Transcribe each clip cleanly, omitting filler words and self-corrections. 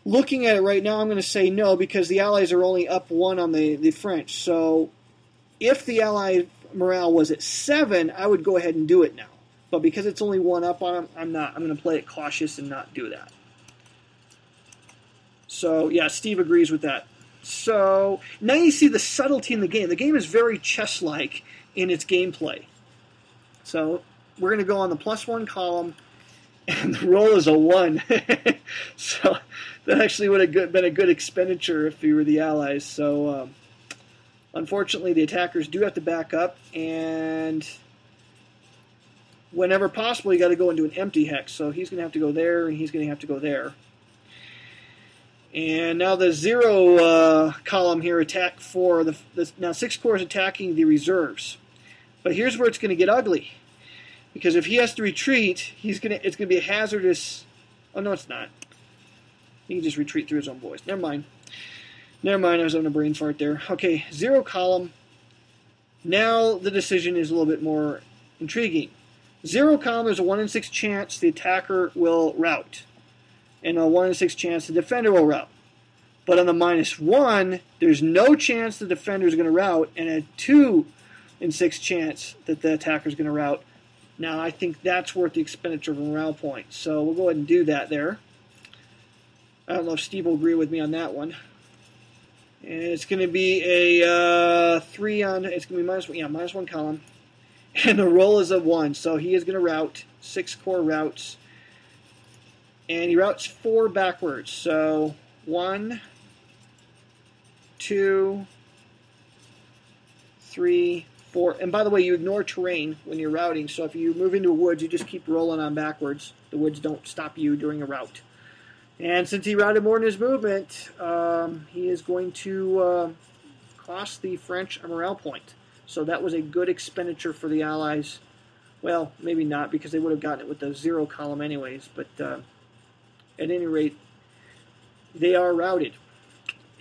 Looking at it right now, I'm going to say no, because the Allies are only up 1 on the French. So if the Allied morale was at 7, I would go ahead and do it now. But because it's only 1 up on them, I'm not. I'm going to play it cautious and not do that. So yeah, Steve agrees with that. So now you see the subtlety in the game. The game is very chess-like in its gameplay. So we're going to go on the +1 column, and the roll is a 1. So that actually would have been a good expenditure if you were the Allies. So unfortunately, the attackers do have to back up, and whenever possible, you got to go into an empty hex. So he's going to have to go there, and he's going to have to go there. And now the 0 column here attack for now 6 corps is attacking the reserves. But here's where it's going to get ugly, because if he has to retreat, it's going to be a hazardous. Oh no, it's not. He can just retreat through his own boys. Never mind. Never mind. I was having a brain fart there. Okay, 0 column. Now the decision is a little bit more intriguing. 0 column, there's a 1 in 6 chance the attacker will rout, and a 1 in 6 chance the defender will rout. But on the -1, there's no chance the defender is going to rout, and a 2 in 6 chance that the attacker is going to rout. Now, I think that's worth the expenditure of a morale point. So we'll go ahead and do that there. I don't know if Steve will agree with me on that one. And it's going to be a 3 on, it's going to be -1 column. And the roll is a 1, so he is going to rout. 6 corps routes. And he routes 4 backwards. So 1, 2, 3, 4. And by the way, you ignore terrain when you're routing. So if you move into a woods, you just keep rolling on backwards. The woods don't stop you during a rout. And since he routed more in his movement, he is going to cost the French a morale point. So that was a good expenditure for the Allies. Well, maybe not, because they would have gotten it with the 0 column anyways. But at any rate, they are routed.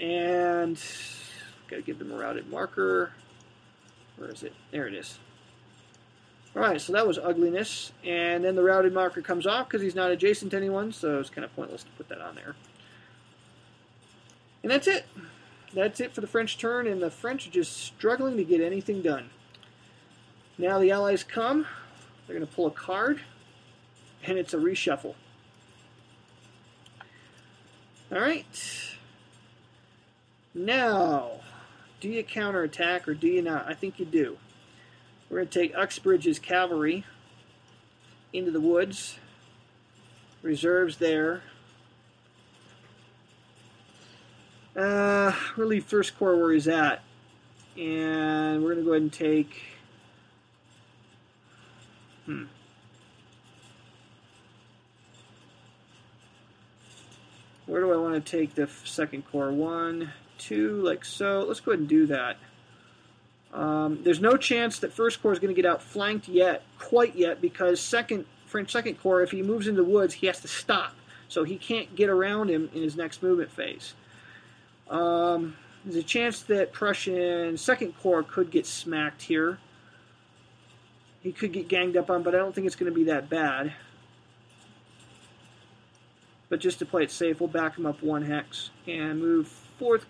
And got to give them a routed marker. Where is it? There it is. Alright, so that was ugliness. And then the routed marker comes off because he's not adjacent to anyone, so it's kind of pointless to put that on there. And that's it. That's it for the French turn, and the French are just struggling to get anything done. Now the Allies come. They're going to pull a card, and it's a reshuffle. Alright. Now, do you counterattack or do you not? I think you do. We're going to take Uxbridge's cavalry into the woods. Reserves there. We'll leave First Corps where he's at. And we're going to go ahead and take... Where do I want to take the Second Corps? 1, 2, like so. Let's go ahead and do that. There's no chance that First Corps is going to get outflanked quite yet, because French Second Corps, if he moves into the woods, he has to stop. So he can't get around him in his next movement phase. There's a chance that Prussian Second Corps could get smacked here. He could get ganged up on, but I don't think it's going to be that bad. But just to play it safe, we'll back him up 1 hex and move 4th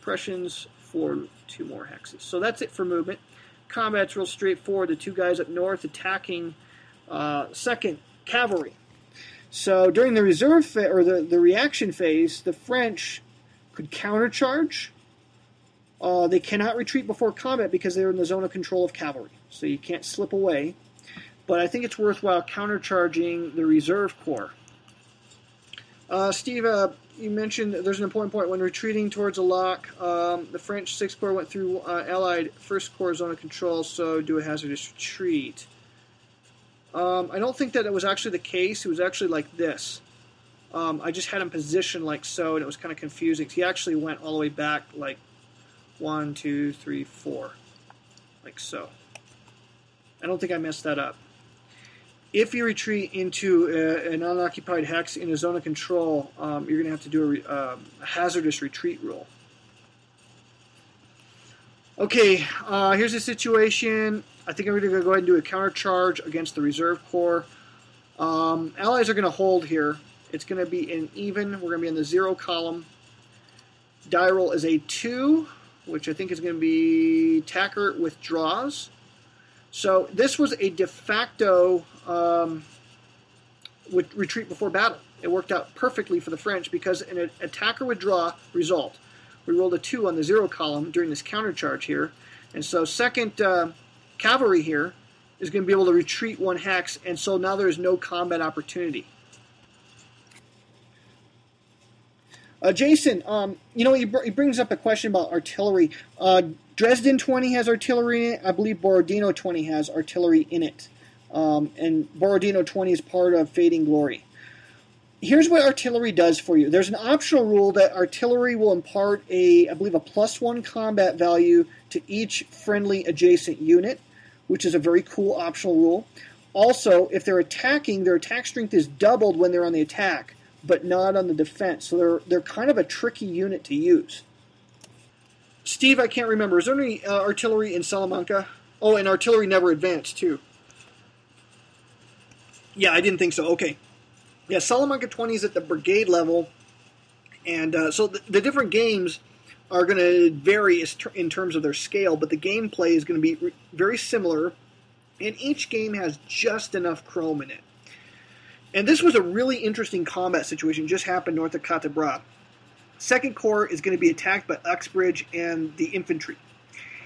Prussians for 2 more hexes. So that's it for movement. Combat's real straightforward. The 2 guys up north attacking 2nd Cavalry. So during the reserve or the reaction phase, the French could countercharge. They cannot retreat before combat because they're in the zone of control of cavalry. So you can't slip away. But I think it's worthwhile countercharging the reserve corps. Steve, you mentioned there's an important point. When retreating towards a lock, the French 6th Corps went through Allied 1st Corps zone of control, so do a hazardous retreat. I don't think that it was actually the case. It was actually like this. I just had him positioned like so, and it was kind of confusing. He actually went all the way back like 1, 2, 3, 4, like so. I don't think I messed that up. If you retreat into an unoccupied hex in a zone of control, you're going to have to do a hazardous retreat rule. Okay, here's the situation. I think I'm going to go ahead and do a countercharge against the reserve corps. Allies are going to hold here. It's going to be an even. We're going to be in the 0 column. Die roll is a 2, which I think is going to be attacker withdraws. So this was a de facto retreat before battle. It worked out perfectly for the French because an attacker withdraw result. We rolled a 2 on the 0 column during this countercharge here. And so second cavalry here is going to be able to retreat 1 hex, and so now there is no combat opportunity. Jason, you know, he brings up a question about artillery. Dresden 20 has artillery in it. I believe Borodino 20 has artillery in it. And Borodino 20 is part of Fading Glory. Here's what artillery does for you. There's an optional rule that artillery will impart I believe a +1 combat value to each friendly adjacent unit, which is a very cool optional rule. Also, if they're attacking, their attack strength is doubled when they're on the attack, but not on the defense. So they're kind of a tricky unit to use. Steve, I can't remember. Is there any artillery in Salamanca? Oh, and artillery never advanced, too. Yeah, I didn't think so. Okay. Yeah, Salamanca 20 is at the brigade level. And so the different games are going to vary in terms of their scale, but the gameplay is going to be very similar. And each game has just enough chrome in it. And this was a really interesting combat situation. Just happened north of Quatre Bras. Second Corps is going to be attacked by Uxbridge and the infantry.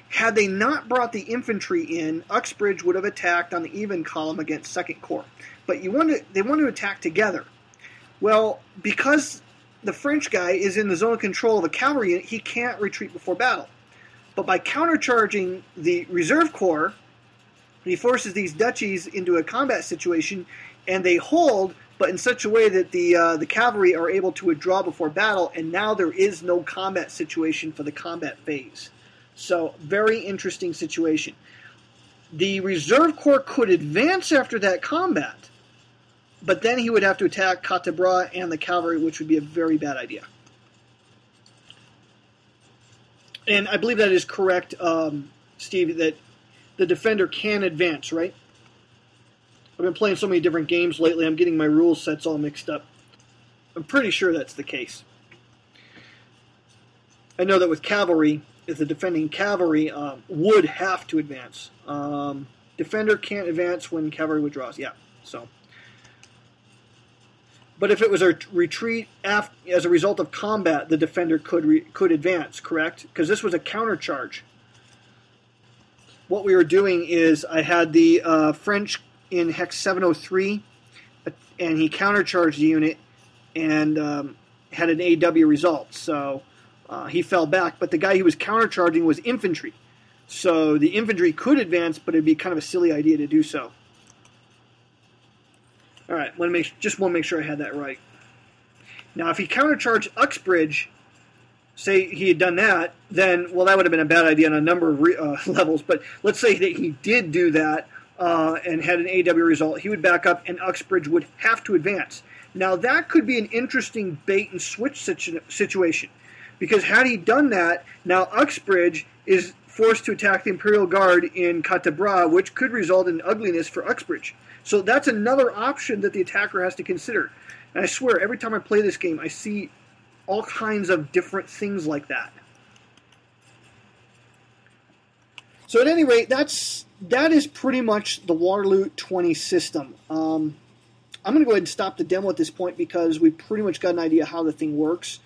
Had they not brought the infantry in, Uxbridge would have attacked on the even column against Second Corps. But they want to attack together. Well, because the French guy is in the zone of control of a cavalry unit, he can't retreat before battle. But by countercharging the Reserve Corps, he forces these duchies into a combat situation, and they hold, but in such a way that the cavalry are able to withdraw before battle, and now there is no combat situation for the combat phase. So, very interesting situation. The Reserve Corps could advance after that combat, but then he would have to attack Quatre Bras and the cavalry, which would be a very bad idea. And I believe that is correct, Steve, that the defender can advance, right? I've been playing so many different games lately, I'm getting my rule sets all mixed up. I'm pretty sure that's the case. I know that with cavalry, if the defending cavalry would have to advance. Defender can't advance when cavalry withdraws. Yeah, so. But if it was a retreat as a result of combat, the defender could advance, correct? Because this was a countercharge. What we were doing is I had the French in hex 703, and he countercharged the unit and had an AW result. So he fell back, but the guy he was countercharging was infantry. So the infantry could advance, but it'd be kind of a silly idea to do so. All right, just want to make sure I had that right. Now, if he countercharged Uxbridge, say he had done that, then, well, that would have been a bad idea on a number of levels. But let's say that he did do that and had an AW result. He would back up, and Uxbridge would have to advance. Now, that could be an interesting bait-and-switch situation. Because had he done that, now Uxbridge is forced to attack the Imperial Guard in Quatre Bras, which could result in ugliness for Uxbridge. So that's another option that the attacker has to consider. And I swear, every time I play this game, I see all kinds of different things like that. So at any rate, that is pretty much the Waterloo 20 system. I'm going to go ahead and stop the demo at this point because we pretty much got an idea how the thing works.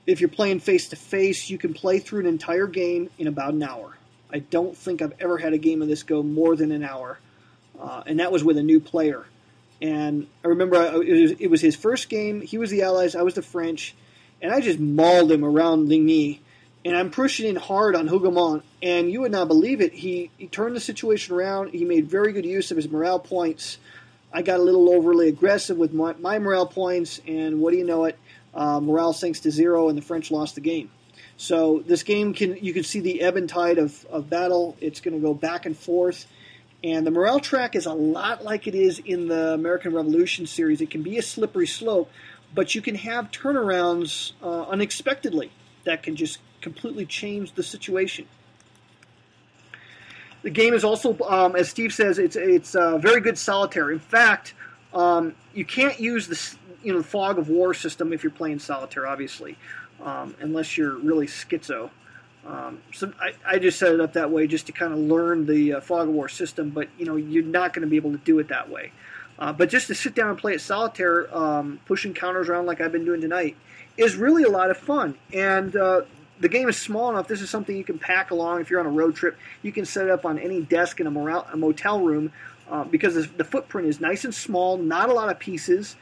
If you're playing face-to-face, you can play through an entire game in about an hour. I don't think I've ever had a game of this go more than an hour. And that was with a new player. And I remember it was his first game. He was the Allies, I was the French. And I just mauled him around Ligny. And I'm pushing in hard on Hougoumont. And you would not believe it. He turned the situation around. He made very good use of his morale points. I got a little overly aggressive with my morale points. And what do you know it? Morale sinks to 0, and the French lost the game. So this game, you can see the ebb and tide of battle. It's going to go back and forth. And the morale track is a lot like it is in the American Revolution series. It can be a slippery slope, but you can have turnarounds unexpectedly that can just completely change the situation. The game is also, as Steve says, it's very good solitaire. In fact, you can't use the fog of war system if you're playing solitaire, obviously, unless you're really schizo. So I just set it up that way just to kind of learn the fog of war system, but you're not going to be able to do it that way. But just to sit down and play at solitaire, pushing counters around like I've been doing tonight, is really a lot of fun. And the game is small enough. This is something you can pack along if you're on a road trip. You can set it up on any desk in a motel room because the footprint is nice and small, not a lot of pieces,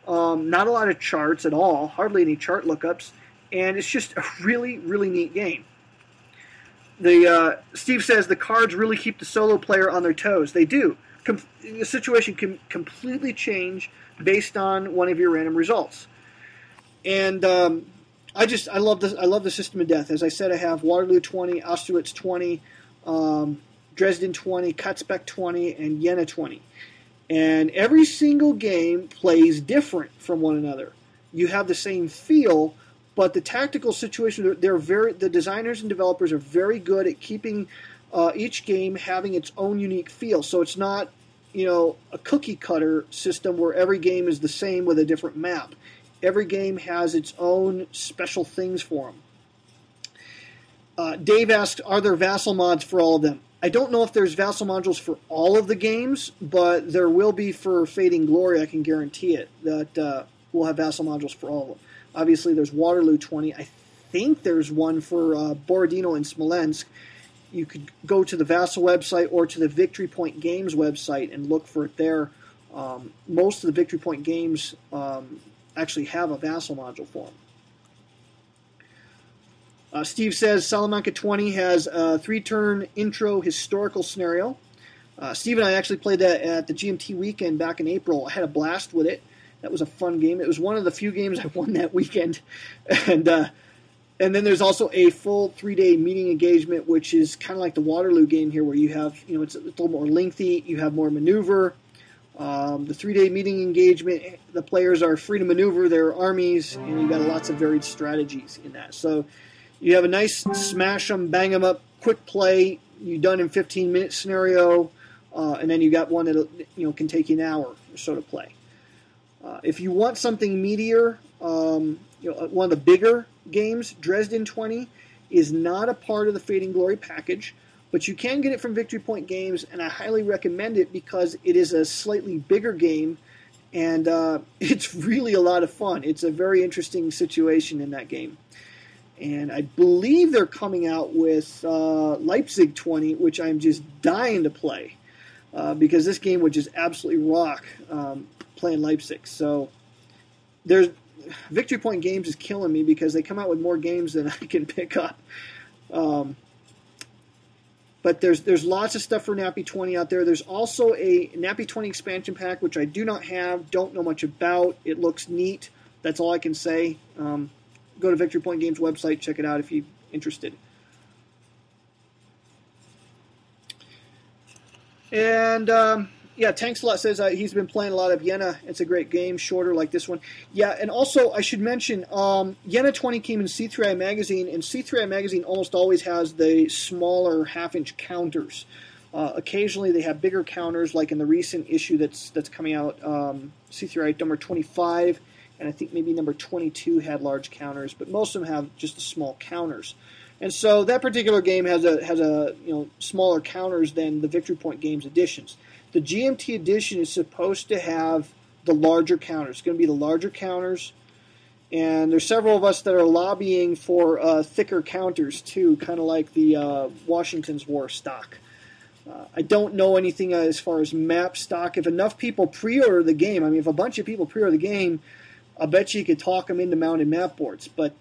not a lot of charts at all, hardly any chart lookups, and it's just a really, really neat game. Steve says the cards really keep the solo player on their toes. They do. The situation can completely change based on one of your random results. And I love this. I love the system of death. As I said, I have Waterloo 20, Austerlitz 20, Dresden 20, Katzbeck 20, and Jena 20. And every single game plays different from one another. You have the same feel, but the tactical situation, the designers and developers are very good at keeping each game having its own unique feel. So it's not, a cookie cutter system where every game is the same with a different map. Every game has its own special things for them. Dave asks, are there vassal mods for all of them? I don't know if there's vassal modules for all of the games, but there will be for Fading Glory, I can guarantee it, that we'll have vassal modules for all of them. Obviously, there's Waterloo 20. I think there's one for Borodino and Smolensk. You could go to the Vassal website or to the Victory Point Games website and look for it there. Most of the Victory Point games actually have a vassal module for them. Steve says Salamanca 20 has a 3-turn intro historical scenario. Steve and I actually played that at the GMT weekend back in April. I had a blast with it. That was a fun game. It was one of the few games I won that weekend. And then there's also a full 3-day meeting engagement, which is kind of like the Waterloo game here, where you have, it's a little more lengthy. You have more maneuver. The 3-day meeting engagement, the players are free to maneuver their armies, and you've got lots of varied strategies in that. So you have a nice smash 'em, bang 'em up, quick play. You done in 15-minute scenario, and then you got one that can take you an hour or so to play. If you want something meatier, one of the bigger games, Dresden 20, is not a part of the Fading Glory package, but you can get it from Victory Point Games, and I highly recommend it because it is a slightly bigger game, and it's really a lot of fun. It's a very interesting situation in that game. And I believe they're coming out with Leipzig 20, which I'm just dying to play because this game would just absolutely rock playing Leipzig. So Victory Point Games is killing me because they come out with more games than I can pick up. But there's lots of stuff for Nappy 20 out there. There's also a Nappy 20 expansion pack, which I do not have, don't know much about. It looks neat. That's all I can say. Go to Victory Point Games website, check it out if you're interested. And Tanks a Lot says he's been playing a lot of Jena. It's a great game, shorter like this one. Yeah, and also I should mention Jena 20 came in C3I Magazine, and C3I Magazine almost always has the smaller half-inch counters. Occasionally they have bigger counters, like in the recent issue that's coming out, C3I number 25, and I think maybe number 22 had large counters, but most of them have just the small counters. And so that particular game has a smaller counters than the Victory Point Games editions. The GMT edition is supposed to have the larger counters. It's going to be the larger counters, and there's several of us that are lobbying for thicker counters too, kind of like the Washington's War stock. I don't know anything as far as map stock. If enough people pre-order the game, if a bunch of people pre-order the game, I bet you could talk them into mounted map boards. But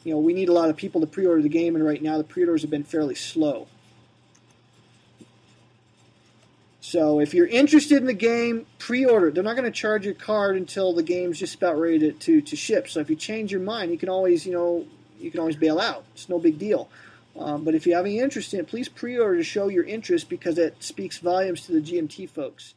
we need a lot of people to pre-order the game, and right now the pre-orders have been fairly slow. So if you're interested in the game, pre-order. They're not going to charge your card until the game's just about ready to ship. So if you change your mind, you can always bail out. It's no big deal. But if you have any interest in it, please pre-order to show your interest because it speaks volumes to the GMT folks.